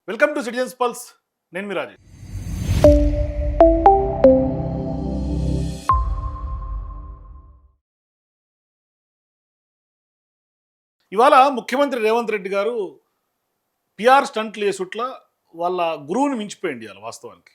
Welcome to citizens pulse. నేను మీ రాజు. ఇవాళ ముఖ్యమంత్రి రేవంత్ రెడ్డి గారు పిఆర్ స్టంట్లు వేసుట్ల వాళ్ళ గురువుని మించిపోయింది ఇవాళ వాస్తవానికి.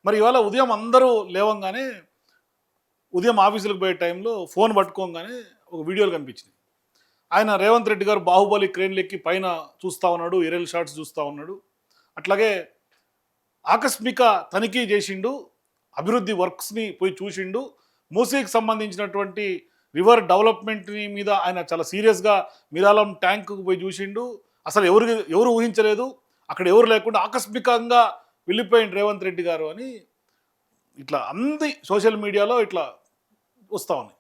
మరి ఇవాళ ఉదయం అందరూ లేవంగానే ఉదయం ఆఫీసులకు పోయే టైంలో ఫోన్ పట్టుకోగానే ఒక వీడియోలు కనిపించింది. ఆయన రేవంత్ రెడ్డి గారు బాహుబలి క్రేన్లు ఎక్కి పైన చూస్తూ ఉన్నాడు, ఏరియల్ షాట్స్ చూస్తూ ఉన్నాడు. అట్లాగే ఆకస్మిక తనిఖీ చేసిండు, అభివృద్ధి వర్క్స్ని పోయి చూసిండు, మూసీకి సంబంధించినటువంటి రివర్ డెవలప్మెంట్ మీద ఆయన చాలా సీరియస్గా మిరాలం ట్యాంకుకు పోయి చూసిండు. అసలు ఎవరు ఊహించలేదు, అక్కడ ఎవరు లేకుండా ఆకస్మికంగా వెళ్ళిపోయింది రేవంత్ రెడ్డి గారు అని ఇట్లా అంది సోషల్ మీడియాలో ఇట్లా వస్తూ ఉన్నాయి.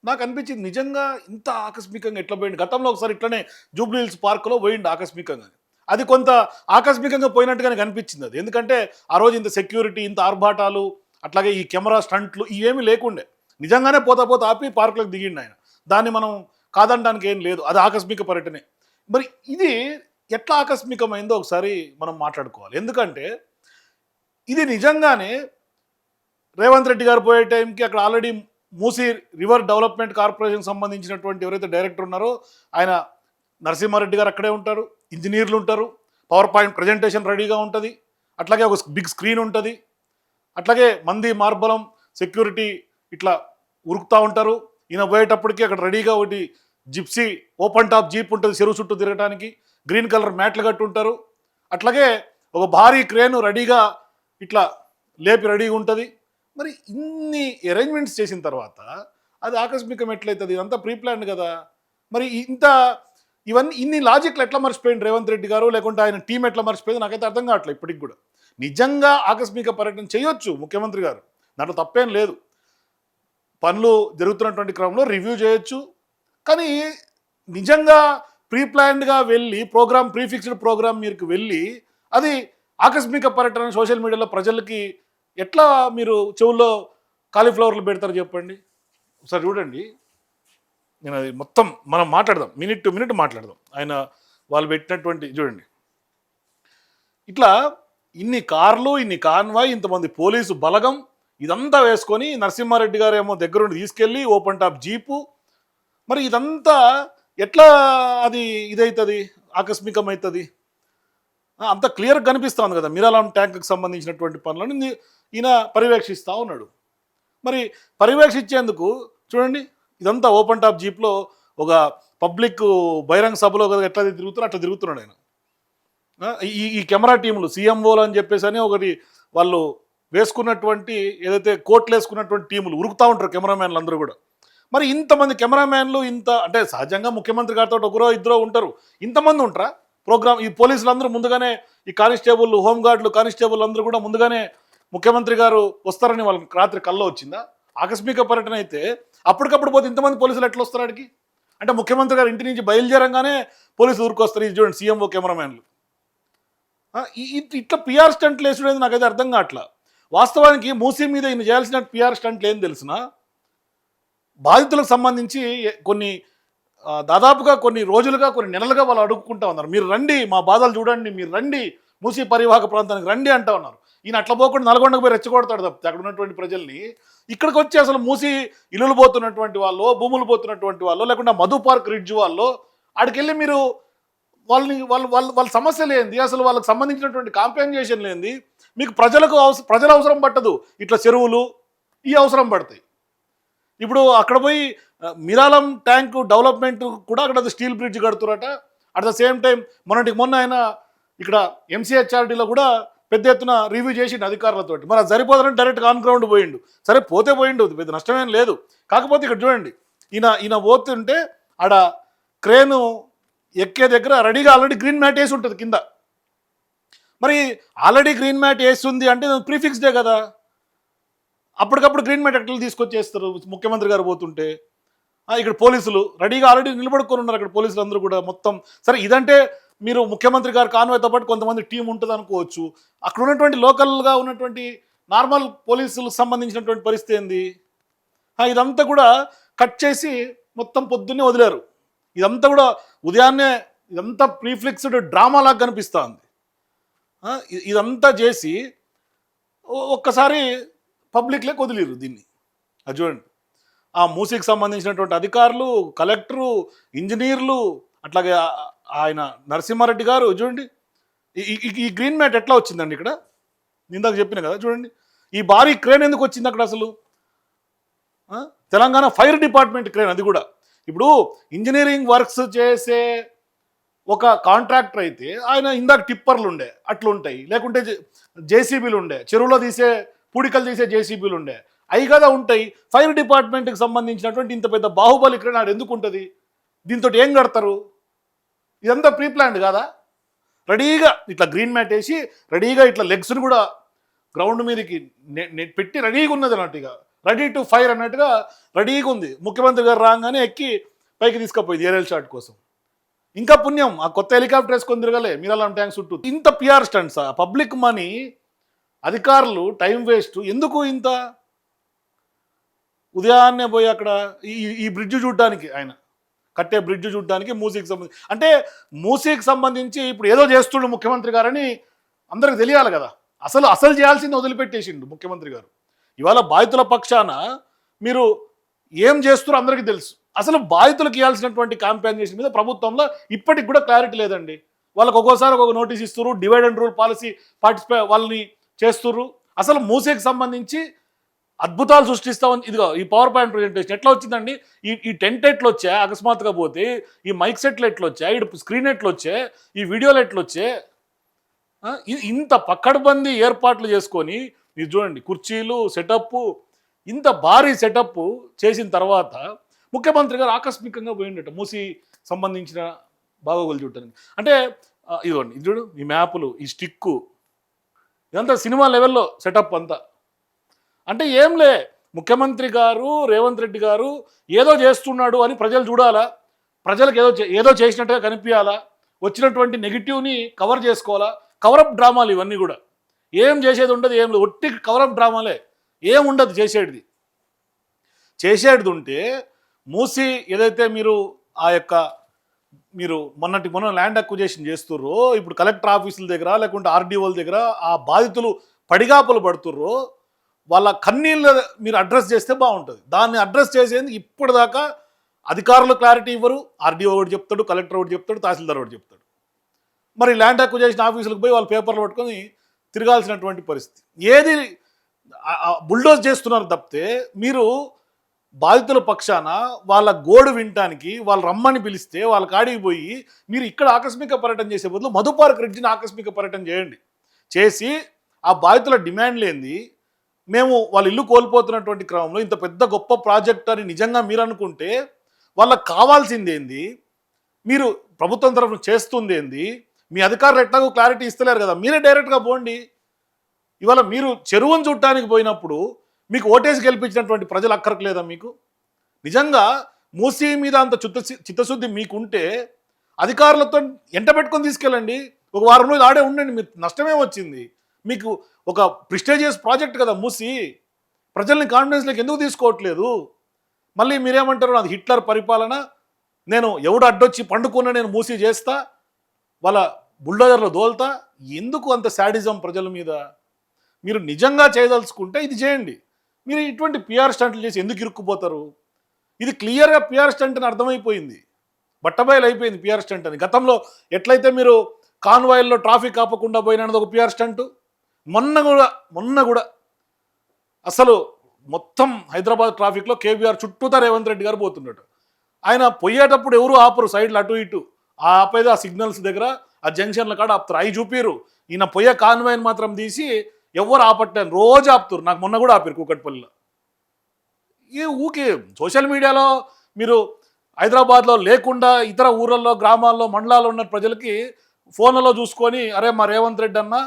నాకు అనిపించింది నిజంగా ఇంత ఆకస్మికంగా ఎట్లా పోయింది. గతంలో ఒకసారి ఇట్లనే జూబ్లీ హిల్స్ పార్కులో పోయిండు ఆకస్మికంగా. అది కొంత ఆకస్మికంగా పోయినట్టుగానే కనిపించింది అది. ఎందుకంటే ఆ రోజు ఇంత సెక్యూరిటీ, ఇంత ఆర్భాటాలు, అట్లాగే ఈ కెమెరా స్టంట్లు ఇవేమీ లేకుండే. నిజంగానే పోతా ఆపి పార్కులకు దిగిండు ఆయన. దాన్ని మనం కాదనడానికి ఏం లేదు, అది ఆకస్మిక పర్యటనే. మరి ఇది ఎట్లా ఆకస్మికమైందో ఒకసారి మనం మాట్లాడుకోవాలి. ఎందుకంటే ఇది నిజంగానే రేవంత్ రెడ్డి గారు పోయే టైంకి అక్కడ already Musi river development corporation సంబంధించినటువంటి ఎవరైతే డైరెక్టర్ ఉన్నారో ఆయన నరసింహారెడ్డి గారు అక్కడే ఉంటారు, ఇంజనీర్లు ఉంటారు, పవర్ పాయింట్ ప్రజెంటేషన్ రెడీగా ఉంటుంది, అట్లాగే ఒక బిగ్ స్క్రీన్ ఉంటుంది, అట్లాగే మంది మార్బలం సెక్యూరిటీ ఇట్లా ఉరుకుతూ ఉంటారు. ఈయన పోయేటప్పటికి అక్కడ రెడీగా ఒకటి జిప్సీ ఓపెన్ టాప్ జీప్ ఉంటుంది చెరువు చుట్టూ తిరగడానికి, గ్రీన్ కలర్ మ్యాట్లు కట్టి ఉంటారు. అట్లాగే ఒక భారీ క్రేను రెడీగా ఇట్లా లేపి రెడీగా ఉంటుంది. మరి ఇన్ని అరేంజ్మెంట్స్ చేసిన తర్వాత అది ఆకస్మికం ఎట్లయితుంది? ఇదంతా ప్రీ ప్లాన్డ్ కదా. మరి ఇవన్నీ ఇన్ని లాజిక్లు ఎట్లా మర్చిపోయింది రేవంత్ రెడ్డి గారు, లేకుంటే ఆయన టీం ఎట్లా మర్చిపోయింది నాకైతే అర్థం కావట్లేదు ఇప్పటికి కూడా. నిజంగా ఆకస్మిక పర్యటన చేయొచ్చు ముఖ్యమంత్రి గారు, దాంట్లో తప్పేం లేదు. పనులు జరుగుతున్నటువంటి క్రమంలో రివ్యూ చేయొచ్చు. కానీ నిజంగా ప్రీ ప్లాన్డ్గా వెళ్ళి ప్రీఫిక్స్డ్ ప్రోగ్రామ్ మీకు వెళ్ళి అది ఆకస్మిక పర్యటన సోషల్ మీడియాలో ప్రజలకి ఎట్లా మీరు చెవుల్లో కాలీఫ్లవర్లు పెడతారు చెప్పండి. ఒకసారి చూడండి, నేను అది మొత్తం మనం మాట్లాడదాం, మినిట్ టు మినిట్ మాట్లాడదాం. ఆయన వాళ్ళు పెట్టినటువంటి చూడండి, ఇట్లా ఇన్ని కార్లు, ఇన్ని కాన్వాయ్, ఇంతమంది పోలీసు బలగం ఇదంతా వేసుకొని నరసింహారెడ్డి గారు ఏమో దగ్గరుండి తీసుకెళ్ళి ఓపెన్ టాప్ జీపు. మరి ఇదంతా ఎట్లా అది ఇదవుతుంది, ఆకస్మికమవుతుంది? అంత క్లియర్గా కనిపిస్తూ కదా మిరాలం ట్యాంక్కి సంబంధించినటువంటి పనులను ఈయన పర్యవేక్షిస్తూ ఉన్నాడు. మరి పర్యవేక్షించేందుకు చూడండి, ఇదంతా ఓపెన్ టాప్ జీప్లో ఒక పబ్లిక్ బహిరంగ సభలో కదా ఎట్లా తిరుగుతారో అట్లా తిరుగుతున్నాడు ఆయన. ఈ కెమెరా టీములు సీఎంఓలు అని చెప్పేసి అని ఒకటి వాళ్ళు వేసుకున్నటువంటి ఏదైతే కోట్లు వేసుకున్నటువంటి టీములు ఉరుకుతూ ఉంటారు కెమెరామ్యాన్లు అందరూ కూడా. మరి ఇంతమంది కెమెరామ్యాన్లు అంటే సహజంగా ముఖ్యమంత్రి గారితో ఒకరో ఇద్దరో ఉంటారు, ఇంతమంది ఉంటారా ప్రోగ్రామ్? ఈ పోలీసులు అందరూ ముందుగానే, ఈ కానిస్టేబుల్, హోంగార్డులు, కానిస్టేబుల్ అందరూ కూడా ముందుగానే ముఖ్యమంత్రి గారు వస్తారని వాళ్ళకి రాత్రి కల్లో వచ్చిందా? ఆకస్మిక పర్యటన అయితే అప్పటికప్పుడు పోతే ఇంతమంది పోలీసులు ఎట్లా వస్తారు అడిగి? అంటే ముఖ్యమంత్రి గారు ఇంటి నుంచి బయలుదేరంగానే పోలీసులు ఊరుకొస్తారు. ఇది చూడండి సీఎంఓ కెమెరామ్యాన్లు. ఇట్లా పిఆర్ స్టంట్లు వేసుడేది నాకైతే అర్థం కావట్లా. వాస్తవానికి మూసీ మీద ఈయన చేయాల్సిన పిఆర్ స్టంట్లు ఏం తెలిసిన, బాధితులకు సంబంధించి దాదాపుగా కొన్ని రోజులుగా, కొన్ని నెలలుగా వాళ్ళు అడుక్కుంటా ఉన్నారు, మీరు రండి మా బాధలు చూడండి, మీరు రండి మూసీ పరివాహక ప్రాంతానికి రండి అంటా ఉన్నారు. ఈయన అట్లా పోకుండా నల్గొండకు పోయి రెచ్చగొడతాడు తప్పితే అక్కడ ఉన్నటువంటి ప్రజల్ని. ఇక్కడికి వచ్చి అసలు మూసీ ఇల్లులు పోతున్నటువంటి వాళ్ళు, భూములు పోతున్నటువంటి వాళ్ళు, లేకుండా మధు పార్క్ రిడ్జ్ వాళ్ళు ఆడికెళ్ళి మీరు వాళ్ళ సమస్యలు ఏంది, అసలు వాళ్ళకి సంబంధించినటువంటి కాంపెన్సేషన్ లేనిది మీకు ప్రజల అవసరం పట్టదు. ఇట్లా చెరువులు ఈ అవసరం పడతాయి. ఇప్పుడు అక్కడ పోయి మిరాలం ట్యాంక్ డెవలప్మెంట్ కూడా అక్కడ స్టీల్ బ్రిడ్జ్ కడుతురట. అట్ ద సేమ్ టైం మొన్న ఆయన ఇక్కడ ఎంసీహెచ్ఆర్డీలో కూడా పెద్ద ఎత్తున రివ్యూ చేసిండు అధికారులతోటి. మరి అది సరిపోదని డైరెక్ట్గా ఆన్ గ్రౌండ్ పోయిండు. సరే పోయిండు, పెద్ద నష్టమేం లేదు. కాకపోతే ఇక్కడ చూడండి, ఈయన పోతుంటే ఆడ క్రేను ఎక్కే దగ్గర రెడీగా ఆల్రెడీ గ్రీన్ మ్యాట్ వేసి ఉంటుంది కింద. మరి ఆల్రెడీ గ్రీన్ మ్యాట్ వేస్తుంది అంటే ప్రీఫిక్స్డే కదా. అప్పటికప్పుడు గ్రీన్ మ్యాట్ ఎట్లా తీసుకొచ్చేస్తారు ముఖ్యమంత్రి గారు పోతుంటే? ఇక్కడ పోలీసులు రెడీగా ఆల్రెడీ నిలబడుకొని ఉన్నారు అక్కడ పోలీసులు అందరూ కూడా మొత్తం. సరే ఇదంటే మీరు ముఖ్యమంత్రి గారు కాన్వాయ్తో పాటు కొంతమంది టీం ఉంటుంది అనుకోవచ్చు. అక్కడ ఉన్నటువంటి లోకల్గా ఉన్నటువంటి నార్మల్ పోలీసులకు సంబంధించినటువంటి పరిస్థితి ఏంది? ఇదంతా కూడా కట్ చేసి మొత్తం పొద్దున్నే వదిలేరు. ఇదంతా కూడా ఉదయాన్నే ఇదంతా ప్రీఫిక్స్డ్ డ్రామా లాగా కనిపిస్తూ ఉంది. ఇదంతా చేసి ఒక్కసారి పబ్లిక్లోకి వదిలేరు దీన్ని. అది చూడండి, ఆ మూసీకి సంబంధించినటువంటి అధికారులు, కలెక్టరు, ఇంజనీర్లు, అట్లాగే ఆయన నరసింహారెడ్డి గారు చూడండి. ఈ గ్రీన్ మ్యాట్ ఎట్లా వచ్చిందండి ఇక్కడ? ఇందాక చెప్పిన కదా చూడండి, ఈ భారీ క్రేన్ ఎందుకు వచ్చింది అక్కడ అసలు? తెలంగాణ ఫైర్ డిపార్ట్మెంట్ క్రేన్, అది కూడా. ఇప్పుడు ఇంజనీరింగ్ వర్క్స్ చేసే ఒక కాంట్రాక్టర్ అయితే ఆయన ఇందాక టిప్పర్లు ఉండే అట్లుంటాయి, లేకుంటే జేసీబీలు ఉండే, చెరువులో తీసే పూడికలు తీసే జేసీబీలు ఉండే, అవి కదా ఉంటాయి. ఫైర్ డిపార్ట్మెంట్కి సంబంధించినటువంటి ఇంత పెద్ద బాహుబలి క్రేన్ ఆడు ఎందుకు ఉంటుంది? దీంతో ఏం కడతారు? ఇదంతా ప్రీ ప్లాన్డ్ కాదా? రెడీగా ఇట్లా గ్రీన్ మ్యాట్ వేసి రెడీగా ఇట్లా లెగ్స్ని కూడా గ్రౌండ్ మీదకి పెట్టి రెడీగా ఉన్నది అన్నట్టుగా, రెడీ టు ఫైర్ అన్నట్టుగా రెడీగా ఉంది. ముఖ్యమంత్రి గారు రాగానే ఎక్కి పైకి తీసుకుపోయింది ఏరియల్ షాట్ కోసం. ఇంకా పుణ్యం ఆ కొత్త హెలికాప్టర్ వేసుకొని తిరగలే మీరాలం ట్యాంక్ చుట్టూ. ఇంత పిఆర్ స్టంట్సా? పబ్లిక్ మనీ, అధికారులు టైం వేస్ట్ ఎందుకు ఇంత? ఉదయాన్నే పోయి అక్కడ ఈ బ్రిడ్జ్ చూడడానికి, ఆయన కట్టే బ్రిడ్జ్ చూడడానికి మూసీకి సంబంధించి, అంటే మూసీకి సంబంధించి ఇప్పుడు ఏదో చేస్తుండు ముఖ్యమంత్రి గారని అందరికి తెలియాలి కదా. అసలు చేయాల్సింది వదిలిపెట్టేసిండు ముఖ్యమంత్రి గారు. ఇవాళ బాధితుల పక్షాన మీరు ఏం చేస్తారో అందరికీ తెలుసు. అసలు బాధితులకు ఇవ్వాల్సినటువంటి కాంపెన్సేషన్ మీద ప్రభుత్వంలో ఇప్పటికి కూడా క్లారిటీ లేదండి. వాళ్ళకి ఒక్కోసారి ఒక నోటీస్ ఇస్తున్నారు, డివైడ్ అండ్ రూల్ పాలసీ వాళ్ళని చేస్తుర్రు. అసలు మూసీకి సంబంధించి అద్భుతాలు సృష్టిస్తామని ఇదిగో ఈ పవర్ పాయింట్ ప్రజెంటేషన్ ఎట్లా వచ్చిందండి? ఈ టెంట్ ఎట్లు వచ్చా అకస్మాత్తుగా పోతే, ఈ మైక్ సెట్లు ఎట్లు వచ్చా, ఈ స్క్రీన్ ఎట్లు వచ్చే, ఈ వీడియోలు ఎట్లు వచ్చే, ఇంత పక్కడబందీ ఏర్పాట్లు చేసుకొని మీరు చూడండి, కుర్చీలు సెటప్, ఇంత భారీ సెటప్ చేసిన తర్వాత ముఖ్యమంత్రి గారు ఆకస్మికంగా పోయిండట మూసీ సంబంధించిన బాగోగులు చూడటానికి. అంటే ఇదిగోండి, ఇది చూడు, ఈ మ్యాపులు, ఈ స్టిక్కు, ఇదంతా సినిమా లెవెల్లో సెటప్ అంతా. అంటే ఏంలే, ముఖ్యమంత్రి గారు రేవంత్ రెడ్డి గారు ఏదో చేస్తున్నాడు అని ప్రజలు చూడాలా, ప్రజలకు ఏదో చేసినట్టుగా కనిపించాలా, వచ్చినటువంటి నెగిటివ్ని కవర్ చేసుకోవాలా. కవరప్ డ్రామాలు ఇవన్నీ కూడా. ఏం చేసేది ఉండదు, ఏం లేదు, ఒట్టి కవరప్ డ్రామాలే, ఏం ఉండదు చేసేది ఉంటే. మూసి ఏదైతే మీరు ఆ యొక్క మొన్న ల్యాండ్ అక్విజిషన్ చేస్తుర్రో, ఇప్పుడు కలెక్టర్ ఆఫీసుల దగ్గర లేకుంటే ఆర్డీఓల దగ్గర ఆ బాధితులు పడిగాపులు పడుతుర్రో, వాళ్ళ కన్నీళ్ళు మీరు అడ్రస్ చేస్తే బాగుంటుంది. దాన్ని అడ్రస్ చేసేందుకు ఇప్పటిదాకా అధికారులు క్లారిటీ ఇవ్వరు. ఆర్డీఓ ఒకటి చెప్తాడు, కలెక్టర్ ఒకటి చెప్తాడు, తహసీల్దార్ ఒకటి చెప్తాడు. మరి ల్యాండ్ అక్విజిషన్ ఆఫీసులకు పోయి వాళ్ళు పేపర్లు పట్టుకొని తిరగాల్సినటువంటి పరిస్థితి. ఏది బుల్డోజ్ చేస్తున్నారు తప్పితే మీరు బాధితుల పక్షాన వాళ్ళ గోడు వినటానికి వాళ్ళు రమ్మని పిలిస్తే వాళ్ళ కాడికి పోయి మీరు ఇక్కడ ఆకస్మిక పర్యటన చేసే బదులు మధుపార్క్ రెడ్డిని ఆకస్మిక పర్యటన చేయండి. చేసి ఆ బాధితుల డిమాండ్ లేనిది, మేము వాళ్ళ ఇల్లు కోల్పోతున్నటువంటి క్రమంలో ఇంత పెద్ద గొప్ప ప్రాజెక్ట్ అని నిజంగా మీరు అనుకుంటే వాళ్ళకి కావాల్సింది ఏంది, మీరు ప్రభుత్వం తరఫున చేస్తుంది ఏంది, మీ అధికారులు ఎట్లాగో క్లారిటీ ఇస్తలేరు కదా, మీరే డైరెక్ట్గా పోండి. ఇవాళ మీరు చెరువును చూడటానికి పోయినప్పుడు మీకు ఓటేసి గెలిపించినటువంటి ప్రజలు అక్కర్లేదా? మీకు నిజంగా మూసీ మీద అంత చిత్తశుద్ధి మీకుంటే అధికారులతో ఎంట పెట్టుకొని తీసుకెళ్ళండి. ఒక వారం రోజులు ఆడే ఉండండి, మీరు నష్టమే వచ్చింది. మీకు ఒక ప్రిస్టేజియస్ ప్రాజెక్ట్ కదా మూసీ. ప్రజల్ని కాన్ఫిడెన్స్లోకి ఎందుకు తీసుకోవట్లేదు? మళ్ళీ మీరేమంటారు, అది హిట్లర్ పరిపాలన, నేను ఎవడు అడ్డొచ్చి పండుకున్నా నేను మూసీ చేస్తా, వాళ్ళ బుల్డోజర్లో దోల్తా. ఎందుకు అంత శాడిజం ప్రజల మీద? మీరు నిజంగా చేయదలుచుకుంటే ఇది చేయండి. మీరు ఇటువంటి పిఆర్ స్టంట్లు చేసి ఎందుకు ఇరుక్కుపోతారు? ఇది క్లియర్గా పిఆర్ స్టంట్ అని అర్థమైపోయింది, బట్టబయలు అయిపోయింది పిఆర్ స్టంట్ అని. గతంలో ఎట్లయితే మీరు కాన్వాయిల్లో ట్రాఫిక్ ఆపకుండా పోయినది ఒక పిఆర్ స్టంటు. మొన్న కూడా అసలు మొత్తం హైదరాబాద్ ట్రాఫిక్లో కేబీఆర్ చుట్టూతా రేవంత్ రెడ్డి గారు పోతున్నాడు. ఆయన పోయేటప్పుడు ఎవరు ఆపరు, సైడ్లు అటు ఇటు ఆపేది ఆ సిగ్నల్స్ దగ్గర, ఆ జంక్షన్ల కాడ ఆపుతారు. అవి చూపిరు. ఈయన పోయే కాన్వాయిని మాత్రం తీసి ఎవరు ఆపట్టాను, రోజు ఆపుతారు. నాకు మొన్న కూడా ఆపారు కూకట్పల్లిలో. ఈ ఊకే సోషల్ మీడియాలో మీరు హైదరాబాద్లో లేకుండా ఇతర ఊళ్ళల్లో, గ్రామాల్లో, మండలాల్లో ఉన్న ప్రజలకి ఫోన్లలో చూసుకొని అరే మా రేవంత్ రెడ్డి అన్న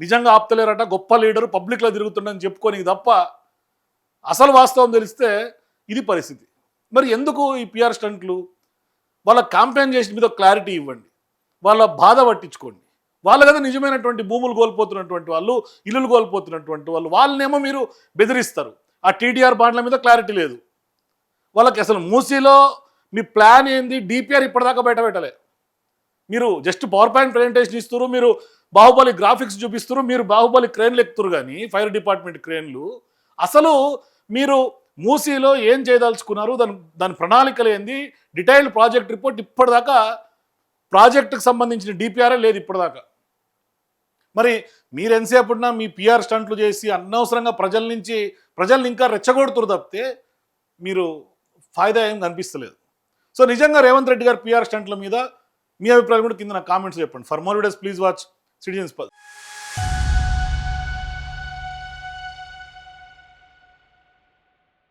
నిజంగా ఆపుతలేరట, గొప్ప లీడరు, పబ్లిక్లో తిరుగుతుండని చెప్పుకొని తప్ప అసలు వాస్తవం తెలిస్తే ఇది పరిస్థితి. మరి ఎందుకు ఈ పిఆర్ స్టంట్లు? వాళ్ళ కాంపెన్సేషన్ మీద క్లారిటీ ఇవ్వండి, వాళ్ళ బాధ పట్టించుకోండి. వాళ్ళ కదా నిజమైనటువంటి భూములు కోల్పోతున్నటువంటి వాళ్ళు, ఇల్లులు కోల్పోతున్నటువంటి వాళ్ళు, వాళ్ళనేమో మీరు బెదిరిస్తారు. ఆ టీడీఆర్ బాండ్ల మీద క్లారిటీ లేదు వాళ్ళకి. అసలు మూసీలో మీ ప్లాన్ ఏంది, డిపిఆర్ ఇప్పటిదాకా బయట పెట్టలే. మీరు జస్ట్ పవర్ పాయింట్ ప్రజెంటేషన్ ఇస్తారు, మీరు బాహుబలి గ్రాఫిక్స్ చూపిస్తారు, మీరు బాహుబలి క్రేన్లు ఎక్కుతారు, కానీ ఫైర్ డిపార్ట్మెంట్ క్రేన్లు. అసలు మీరు మూసీలో ఏం చేయదలుచుకున్నారు, దాని ప్రణాళికలు ఏంది, డీటెయిల్డ్ ప్రాజెక్ట్ రిపోర్ట్ ఇప్పటిదాకా ప్రాజెక్టుకు సంబంధించిన డిపిఆర్ఏ లేదు ఇప్పటిదాకా. మరి మీరు ఎంతసేపున్నా మీ పిఆర్ స్టంట్లు చేసి అనవసరంగా ప్రజల్ని ఇంకా రెచ్చగొడుతురు తప్పితే మీరు ఫాయిదా ఏం కనిపిస్తలేదు. సో నిజంగా రేవంత్ రెడ్డి గారు పిఆర్ స్టంట్ల మీద మీ అభిప్రాయం కూడా కింద నా కామెంట్స్ చెప్పండి. For more videos please watch citizens pulse.